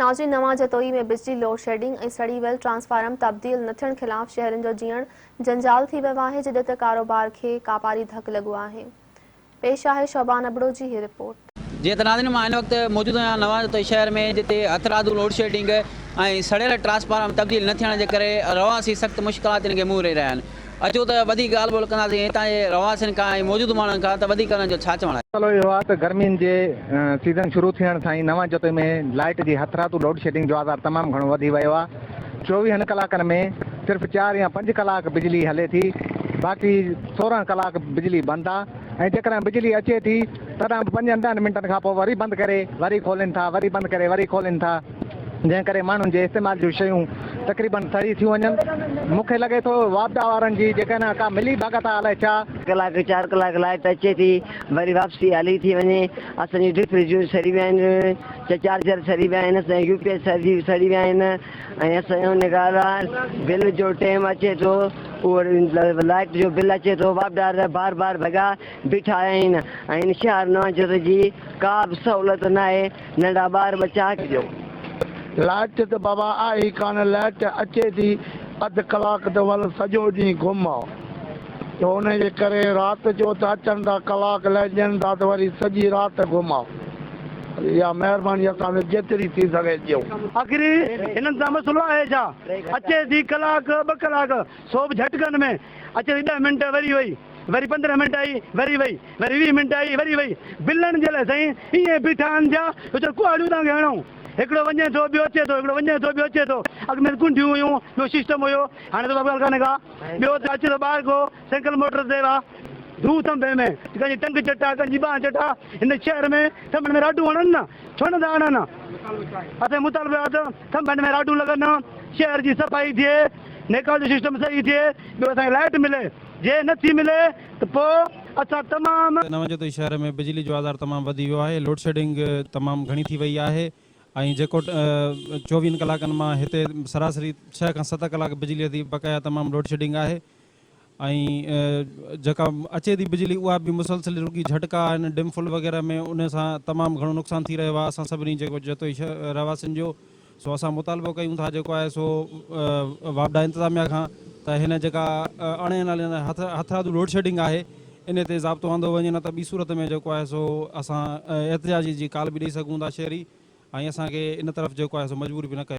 नाज़रीन, नवां जतोई में बिजली लोडशेडिंग ऐं सड़ी वियल ट्रांसफार्मर तब्दील न थियण ख़िलाफ़ शहरनि जो जीअण जंजाल थी वियो आहे, जॾहिं त कारोबार खे कापारी धक लॻो आहे। पेश आहे शोबान अबड़ो जी हीअ रिपोर्ट। जी तो नाज़रीन, मां इन वक्त मौजूद आहियां नवां जतोई शहर में, जिते हथरादू लोडशेडिंग ऐं सड़ियल ट्रांसफार्मर तब्दील न थियण जे करे रवासी सख़्त मुश्किलात खे मुंहुं ॾेई रहिया आहिनि। अचो त वधीक ॻाल्हि ॿोल कंदासीं हितां जे रवासियुनि खां ऐं मौजूदु माण्हुनि खां त वधीक हुननि जो छा चवणु आहे। मसलो इहो आहे त गर्मियुनि जे सीज़न शुरू थियण सां ई नवां जतोई में लाइट जी हथरादू लोडशेडिंग जो आज़ार तमामु घणो वधी वियो आहे। 24 कलाकनि में सिर्फ़ु 4 या 5 कलाक बिजली हले थी, बाक़ी 16 कलाक बिजली बंदि आहे। ऐं जेकॾहिं बिजली अचे थी तॾहिं 5-10 मिंटनि खां पोइ वरी बंदि करे वरी खोलीनि था, वरी बंदि करे वरी खोलीनि था, जंहिं करे माण्हुनि जे इस्तेमाल जूं शयूं तक़रीबन सड़ी थियूं वञनि। मूंखे लॻे थो वापदा वारनि जी जेका न का मिली भगत आहे, अलाए छा 4 कलाक लाइट अचे थी, वरी वापसी हली थी वञे। असांजी ड्रिप फ्रिजूं सड़ी विया आहिनि, चार्जर सड़ी विया आहिनि, असांजा यूपीएस सड़ी विया आहिनि। ऐं असांजो हुन ॻाल्हि आहे बिल जो टाइम अचे थो, उहो लाइट जो बिल अचे थो, वापदार बार बार भॻा बीठा आहिनि। ऐं इन शहर नवां जतोई जी का बि सहूलियत न आहे। नंढा ॿार बचा कयो लाइट त बाबा आहे कान, लाइट अचे थी अधु कलाक त वल सॼो ॾींहुं घुम आहे, त हुनजे करे राति जो त अचनि था कलाक लाइ ॾियनि था त वरी सॼी राति घुम आहे। इहा महिरबानी असांखे जेतिरी थी सघे ॾियो। आख़िरी हिननि सां मसइलो आहे छा? अचे थी कलाक 2 कलाक सो बि झटकनि में अचे थी, 10 मिंट वरी वई, वरी 15 मिंट आई वरी वई, वरी 20 मिंट आई वरी वई। बिलनि जे लाइ साईं ईअं बीठा आहिनि छा? कुआड़ियूं तव्हांखे हणूं, हिकिड़ो वञे थो ॿियो अचे थो, हिकिड़ो वञे थो ॿियो अचे थो। अॻु में कुंडियूं हुयूं, ॿियो सिस्टम हुयो, हाणे त ॻाल्हि कान्हे का। ॿियो त अचे थो ॿाहिरि को साइकिल मोटर ते धू थंभे में कंहिंजी टंग चटा, कंहिंजी बांह चटा। हिन शहर में थंभनि में राडूं हणनि न, छो नथा हणनि? असांजो मुतालबो आहे त थंभनि में राडूं लॻनि, शहर जी सफ़ाई थिए, नेकाल जो सिस्टम सही थिए, ॿियो असांखे लाइट मिले। जे नथी मिले त पोइ असां तमामु नवां जतोई शहर में बिजली जो आज़ार तमामु वधी वियो आहे। लोडशेडिंग तमामु घणी थी वई आहे ऐं जेको 24 कलाकनि मां हिते सरासरी 6 खां 7 कलाक बिजली थी बक़ाया तमामु लोडशेडिंग आहे। ऐं जेका अचे थी बिजली उहा बि मुसलसिल रुकी झटका आहिनि, डिम फुल वग़ैरह में उन सां तमामु घणो नुक़सानु थी रहियो आहे असां सभिनी जेको जतोई रवासियुनि जो। सो असां मुतालबो कयूं था जेको आहे सो वापदा इंतिज़ामिया खां त हिन जेका अणे नाले हथरादू लोडशेडिंग आहे इन ते ज़ाब्तो आंदो वञे, न त ॿी सूरत में जेको आहे सो असां एहतिजाजी जी काल बि ॾेई सघूं था शहरी, ऐं असांखे इन तरफ़ जेको आहे सो मजबूर बि न कयो।